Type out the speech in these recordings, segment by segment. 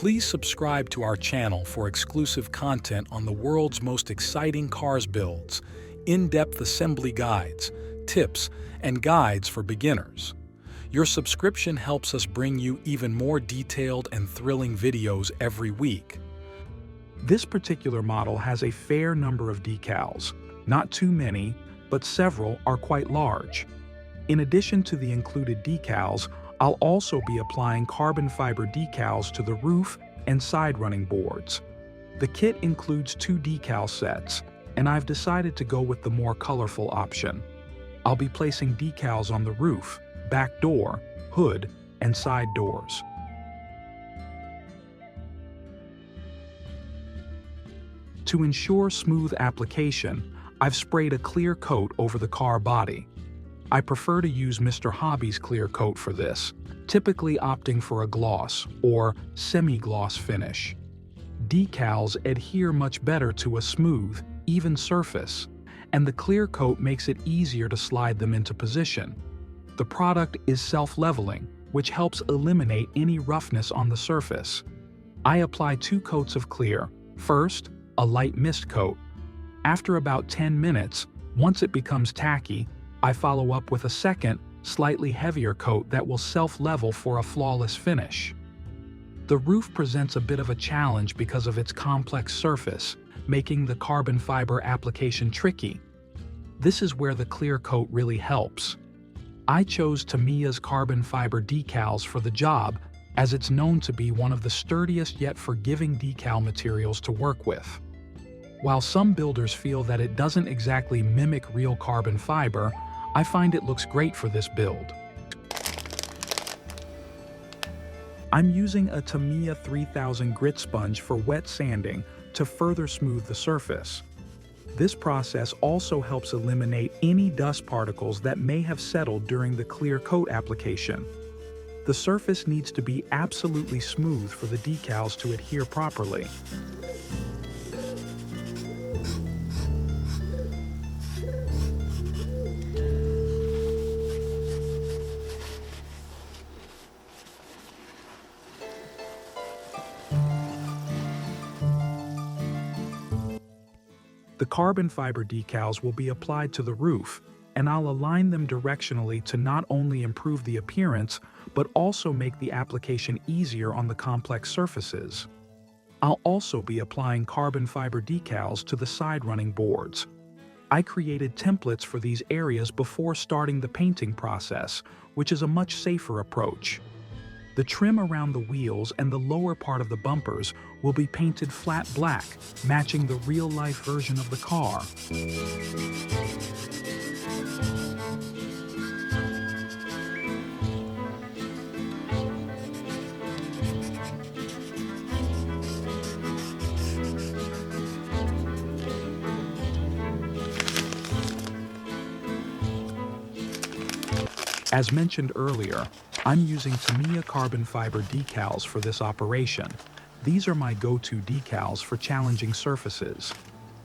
Please subscribe to our channel for exclusive content on the world's most exciting cars builds, in-depth assembly guides, tips, and guides for beginners. Your subscription helps us bring you even more detailed and thrilling videos every week. This particular model has a fair number of decals. Not too many, but several are quite large. In addition to the included decals, I'll also be applying carbon fiber decals to the roof and side running boards. The kit includes 2 decal sets, and I've decided to go with the more colorful option. I'll be placing decals on the roof, back door, hood, and side doors. To ensure smooth application, I've sprayed a clear coat over the car body. I prefer to use Mr. Hobby's ClearCoat for this, typically opting for a gloss or semi-gloss finish. Decals adhere much better to a smooth, even surface, and the ClearCoat makes it easier to slide them into position. The product is self-leveling, which helps eliminate any roughness on the surface. I apply 2 coats of clear. First, a light mist coat. After about 10 minutes, once it becomes tacky, I follow up with a second, slightly heavier coat that will self-level for a flawless finish. The roof presents a bit of a challenge because of its complex surface, making the carbon fiber application tricky. This is where the ClearCoat really helps. I chose Tamiya's carbon fiber decals for the job, as it's known to be one of the sturdiest yet forgiving decal materials to work with. While some builders feel that it doesn't exactly mimic real carbon fiber, I find it looks great for this build. I'm using a Tamiya 3000 grit sponge for wet sanding to further smooth the surface. This process also helps eliminate any dust particles that may have settled during the ClearCoat application. The surface needs to be absolutely smooth for the decals to adhere properly. The carbon fiber decals will be applied to the roof, and I'll align them directionally to not only improve the appearance, but also make the application easier on the complex surfaces. I'll also be applying carbon fiber decals to the side running boards. I created templates for these areas before starting the painting process, which is a much safer approach. The trim around the wheels and the lower part of the bumpers will be painted flat black, matching the real-life version of the car. As mentioned earlier, I'm using Tamiya carbon fiber decals for this operation. These are my go-to decals for challenging surfaces.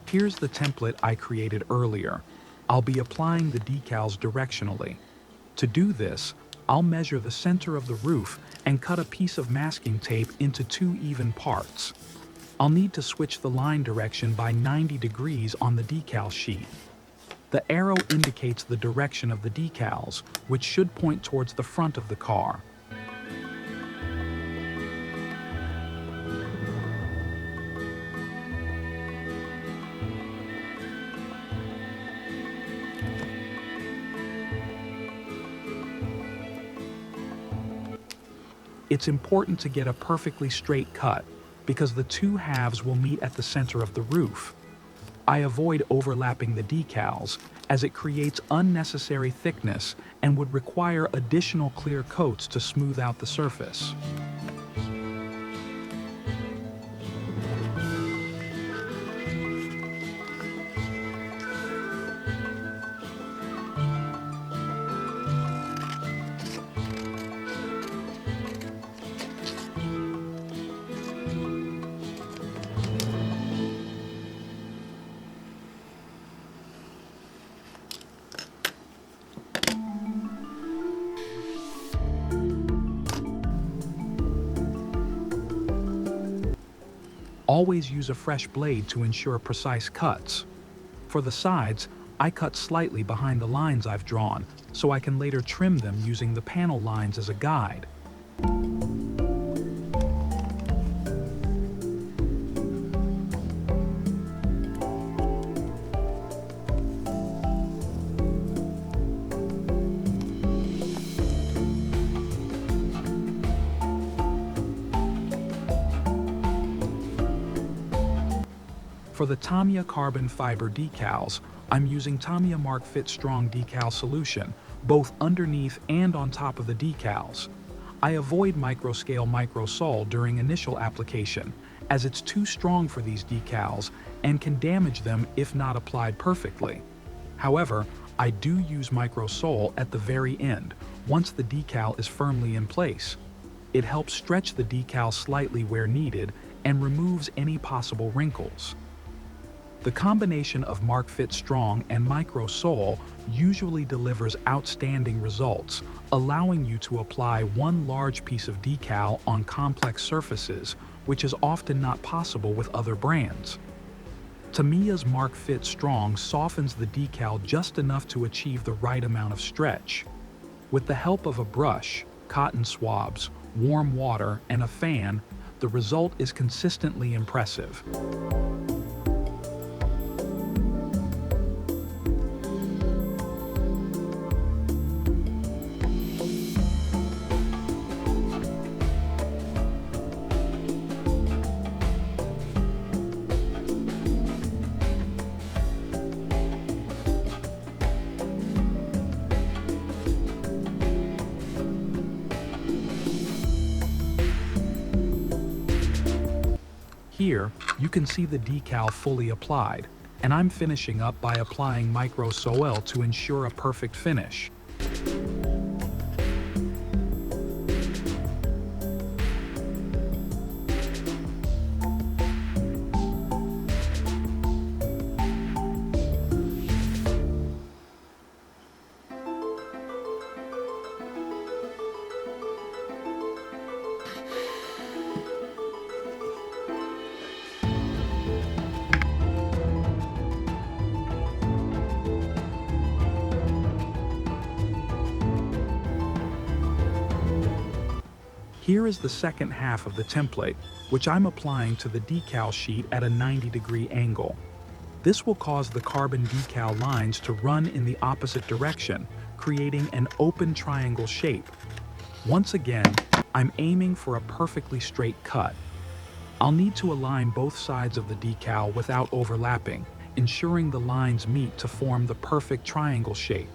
Here's the template I created earlier. I'll be applying the decals directionally. To do this, I'll measure the center of the roof and cut a piece of masking tape into 2 even parts. I'll need to switch the line direction by 90 degrees on the decal sheet. The arrow indicates the direction of the decals, which should point towards the front of the car. It's important to get a perfectly straight cut, because the 2 halves will meet at the center of the roof. I avoid overlapping the decals, as it creates unnecessary thickness and would require additional clear coats to smooth out the surface. Always use a fresh blade to ensure precise cuts. For the sides, I cut slightly behind the lines I've drawn, so I can later trim them using the panel lines as a guide. For the Tamiya carbon fiber decals, I'm using Tamiya Mark Fit Strong decal solution, both underneath and on top of the decals. I avoid microscale microsol during initial application, as it's too strong for these decals and can damage them if not applied perfectly. However, I do use microsol at the very end, once the decal is firmly in place. It helps stretch the decal slightly where needed and removes any possible wrinkles. The combination of Mark Fit Strong and microsole usually delivers outstanding results, allowing you to apply one large piece of decal on complex surfaces, which is often not possible with other brands. Tamiya's Mark Fit Strong softens the decal just enough to achieve the right amount of stretch. With the help of a brush, cotton swabs, warm water, and a fan, the result is consistently impressive. Here, you can see the decal fully applied, and I'm finishing up by applying microsol to ensure a perfect finish. Here is the second half of the template, which I'm applying to the decal sheet at a 90-degree angle. This will cause the carbon decal lines to run in the opposite direction, creating an open triangle shape. Once again, I'm aiming for a perfectly straight cut. I'll need to align both sides of the decal without overlapping, ensuring the lines meet to form the perfect triangle shape.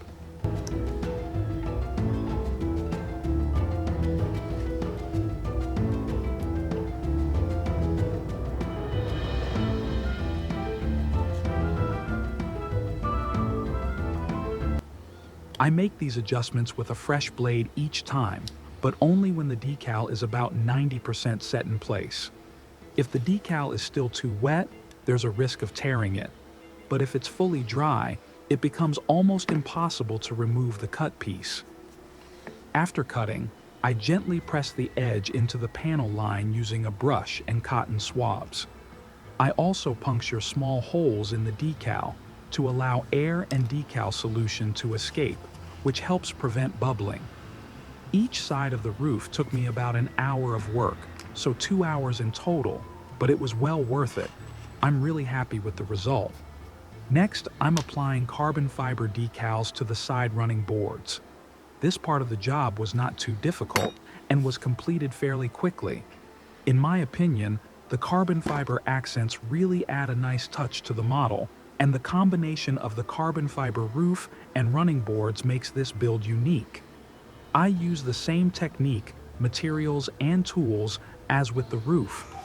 I make these adjustments with a fresh blade each time, but only when the decal is about 90% set in place. If the decal is still too wet, there's a risk of tearing it. But if it's fully dry, it becomes almost impossible to remove the cut piece. After cutting, I gently press the edge into the panel line using a brush and cotton swabs. I also puncture small holes in the decal to allow air and decal solution to escape, which helps prevent bubbling. Each side of the roof took me about an hour of work, so 2 hours in total, but it was well worth it. I'm really happy with the result. Next, I'm applying carbon fiber decals to the side running boards. This part of the job was not too difficult and was completed fairly quickly. In my opinion, the carbon fiber accents really add a nice touch to the model, and the combination of the carbon fiber roof and running boards makes this build unique. I use the same technique, materials, and tools as with the roof.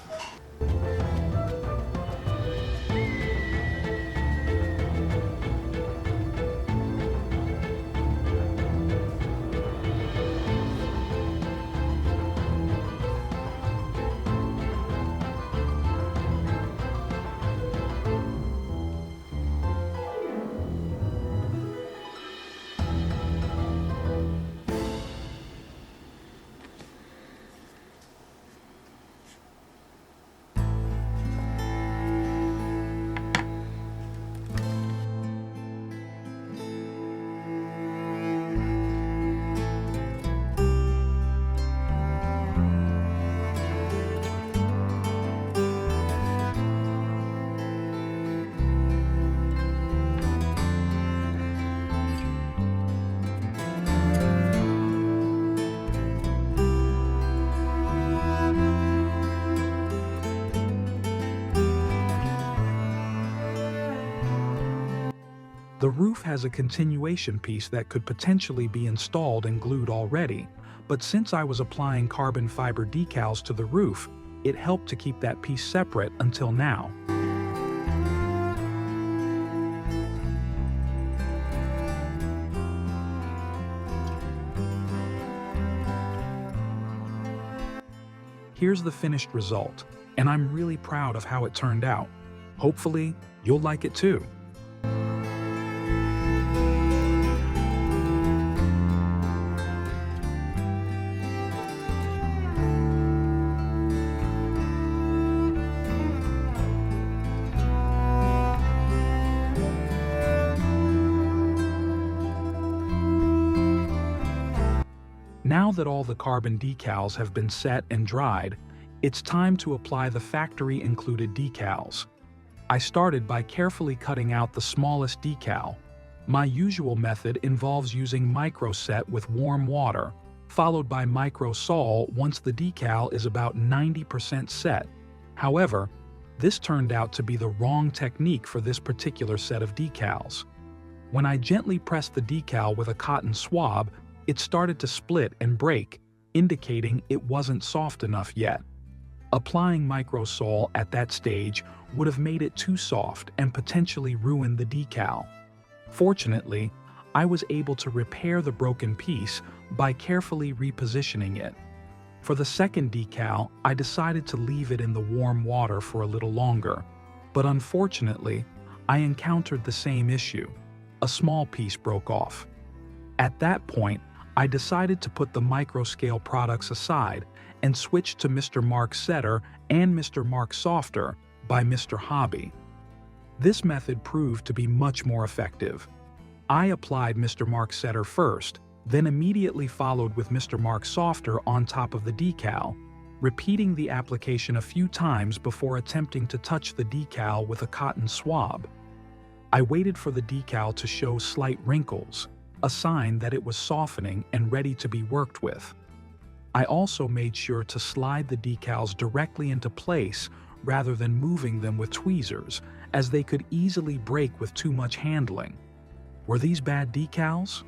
The roof has a continuation piece that could potentially be installed and glued already, but since I was applying carbon fiber decals to the roof, it helped to keep that piece separate until now. Here's the finished result, and I'm really proud of how it turned out. Hopefully, you'll like it too. Now that all the carbon decals have been set and dried, it's time to apply the factory-included decals. I started by carefully cutting out the smallest decal. My usual method involves using microset with warm water, followed by microsol once the decal is about 90% set. However, this turned out to be the wrong technique for this particular set of decals. When I gently pressed the decal with a cotton swab, it started to split and break, indicating it wasn't soft enough yet. Applying microsol at that stage would have made it too soft and potentially ruined the decal. Fortunately, I was able to repair the broken piece by carefully repositioning it. For the second decal, I decided to leave it in the warm water for a little longer, but unfortunately, I encountered the same issue. A small piece broke off. At that point, I decided to put the microscale products aside and switch to Mr. Mark Setter and Mr. Mark Softer by Mr. Hobby. This method proved to be much more effective. I applied Mr. Mark Setter first, then immediately followed with Mr. Mark Softer on top of the decal, repeating the application a few times before attempting to touch the decal with a cotton swab. I waited for the decal to show slight wrinkles, a sign that it was softening and ready to be worked with. I also made sure to slide the decals directly into place rather than moving them with tweezers, as they could easily break with too much handling. Were these bad decals?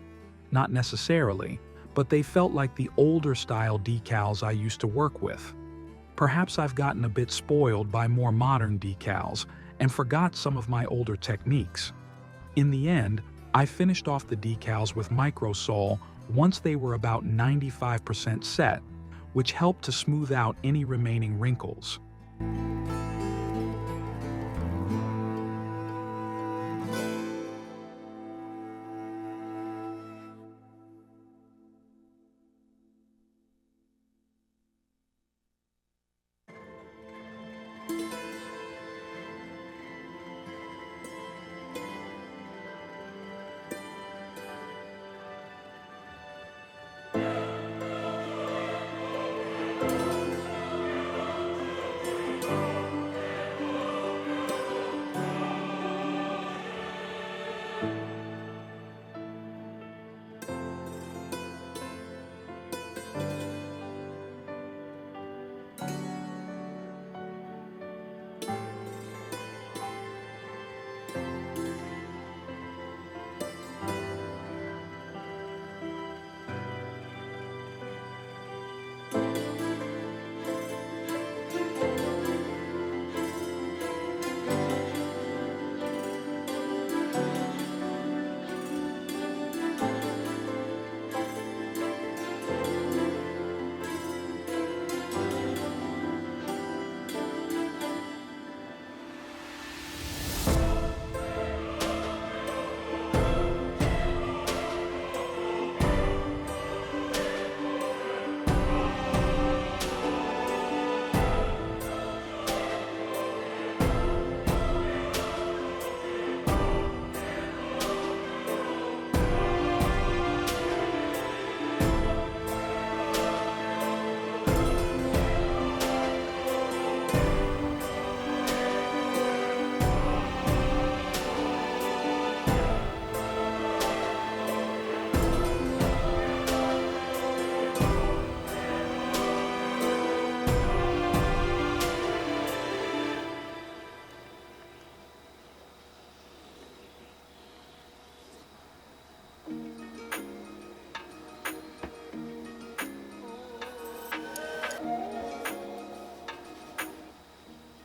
Not necessarily, but they felt like the older style decals I used to work with. Perhaps I've gotten a bit spoiled by more modern decals and forgot some of my older techniques. In the end, I finished off the decals with microsol once they were about 95% set, which helped to smooth out any remaining wrinkles.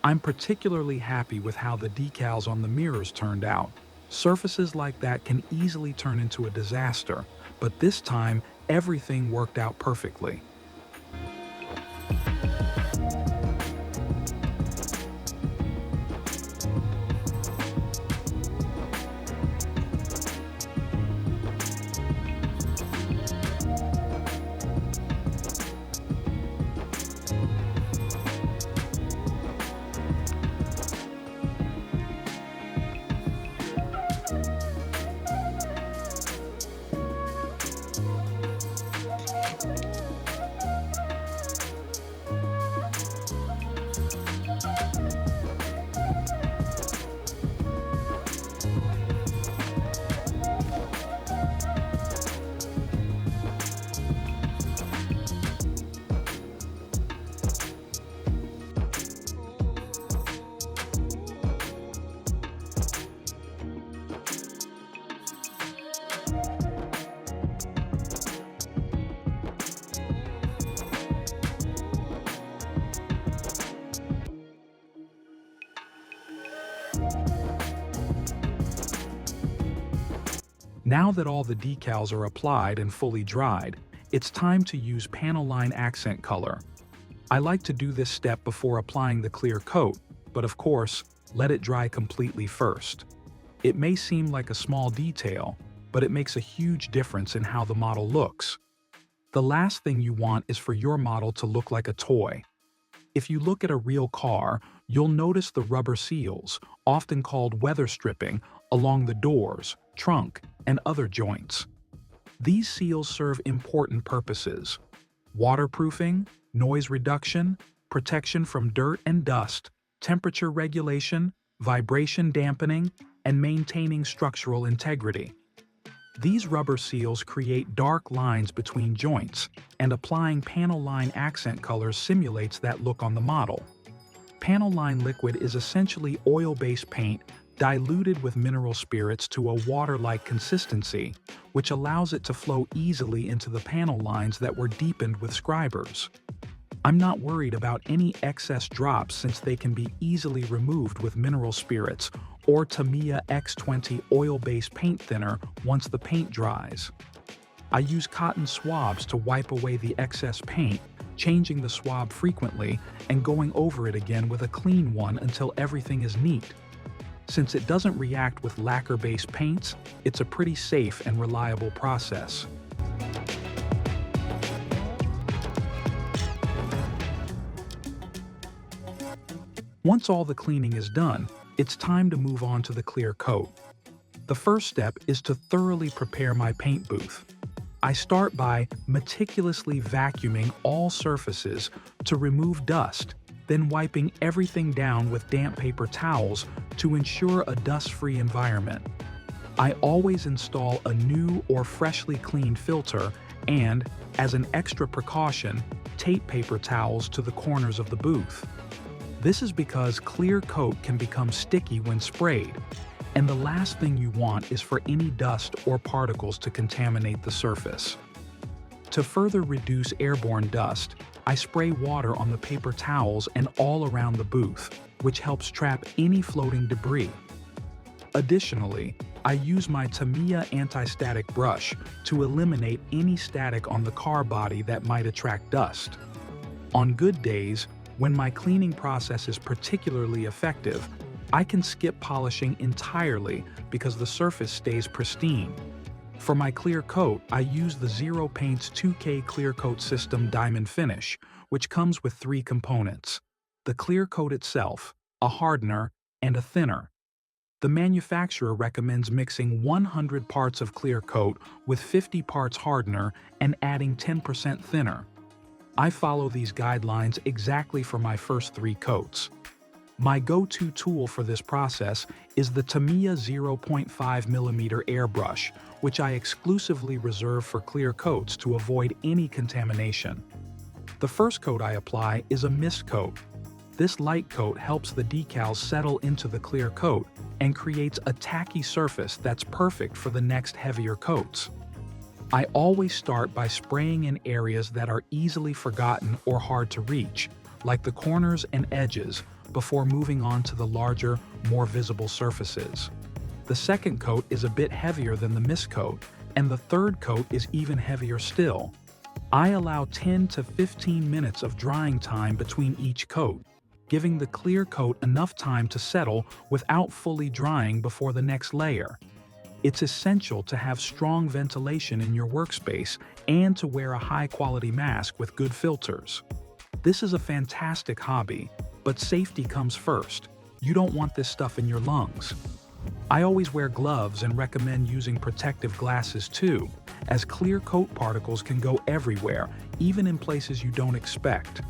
I'm particularly happy with how the decals on the mirrors turned out. Surfaces like that can easily turn into a disaster, but this time everything worked out perfectly. Now that all the decals are applied and fully dried, it's time to use panel line accent color. I like to do this step before applying the clear coat, but of course, let it dry completely first. It may seem like a small detail, but it makes a huge difference in how the model looks. The last thing you want is for your model to look like a toy. If you look at a real car, you'll notice the rubber seals, often called weather stripping, along the doors, trunk, and other joints. These seals serve important purposes: waterproofing, noise reduction, protection from dirt and dust, temperature regulation, vibration dampening, and maintaining structural integrity. These rubber seals create dark lines between joints, and applying panel line accent color simulates that look on the model. Panel line liquid is essentially oil-based paint diluted with mineral spirits to a water-like consistency, which allows it to flow easily into the panel lines that were deepened with scribers. I'm not worried about any excess drops since they can be easily removed with mineral spirits or Tamiya X20 oil-based paint thinner once the paint dries. I use cotton swabs to wipe away the excess paint, changing the swab frequently and going over it again with a clean one until everything is neat. Since it doesn't react with lacquer-based paints, it's a pretty safe and reliable process. Once all the cleaning is done, it's time to move on to the clear coat. The first step is to thoroughly prepare my paint booth. I start by meticulously vacuuming all surfaces to remove dust, then wiping everything down with damp paper towels to ensure a dust-free environment. I always install a new or freshly cleaned filter and, as an extra precaution, tape paper towels to the corners of the booth. This is because clear coat can become sticky when sprayed, and the last thing you want is for any dust or particles to contaminate the surface. To further reduce airborne dust, I spray water on the paper towels and all around the booth, which helps trap any floating debris. Additionally, I use my Tamiya anti-static brush to eliminate any static on the car body that might attract dust. On good days, when my cleaning process is particularly effective, I can skip polishing entirely because the surface stays pristine. For my clear coat, I use the Zero Paint's 2K Clear Coat System Diamond Finish, which comes with 3 components: the clear coat itself, a hardener, and a thinner. The manufacturer recommends mixing 100 parts of clear coat with 50 parts hardener and adding 10% thinner. I follow these guidelines exactly for my first 3 coats. My go-to tool for this process is the Tamiya 0.5mm airbrush, which I exclusively reserve for clear coats to avoid any contamination. The first coat I apply is a mist coat. This light coat helps the decals settle into the clear coat and creates a tacky surface that's perfect for the next heavier coats. I always start by spraying in areas that are easily forgotten or hard to reach, like the corners and edges, before moving on to the larger, more visible surfaces. The second coat is a bit heavier than the mist coat, and the third coat is even heavier still. I allow 10 to 15 minutes of drying time between each coat, giving the clear coat enough time to settle without fully drying before the next layer. It's essential to have strong ventilation in your workspace and to wear a high-quality mask with good filters. This is a fantastic hobby, but safety comes first. You don't want this stuff in your lungs. I always wear gloves and recommend using protective glasses too, as clear coat particles can go everywhere, even in places you don't expect.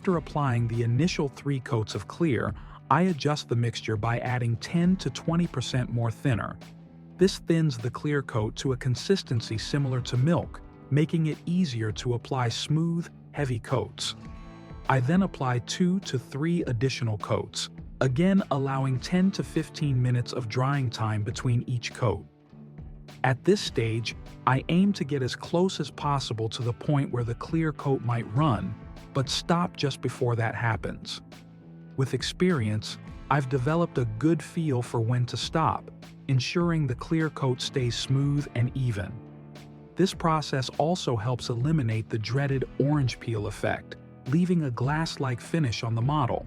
After applying the initial 3 coats of clear, I adjust the mixture by adding 10 to 20% more thinner. This thins the clear coat to a consistency similar to milk, making it easier to apply smooth, heavy coats. I then apply 2 to 3 additional coats, again allowing 10 to 15 minutes of drying time between each coat. At this stage, I aim to get as close as possible to the point where the clear coat might run, but stop just before that happens. With experience, I've developed a good feel for when to stop, ensuring the clear coat stays smooth and even. This process also helps eliminate the dreaded orange peel effect, leaving a glass-like finish on the model.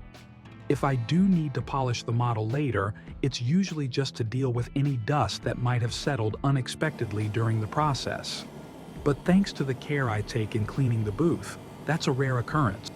If I do need to polish the model later, it's usually just to deal with any dust that might have settled unexpectedly during the process. But thanks to the care I take in cleaning the booth, that's a rare occurrence.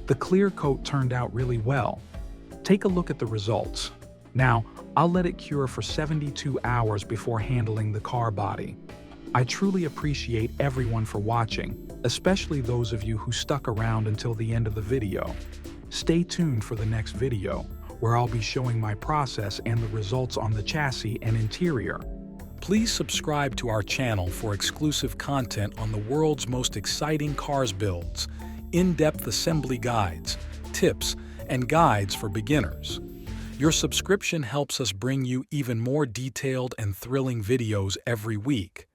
The clear coat turned out really well. Take a look at the results. Now, I'll let it cure for 72 hours before handling the car body. I truly appreciate everyone for watching, especially those of you who stuck around until the end of the video. Stay tuned for the next video, where I'll be showing my process and the results on the chassis and interior. Please subscribe to our channel for exclusive content on the world's most exciting cars builds, in-depth assembly guides, tips, and guides for beginners. Your subscription helps us bring you even more detailed and thrilling videos every week.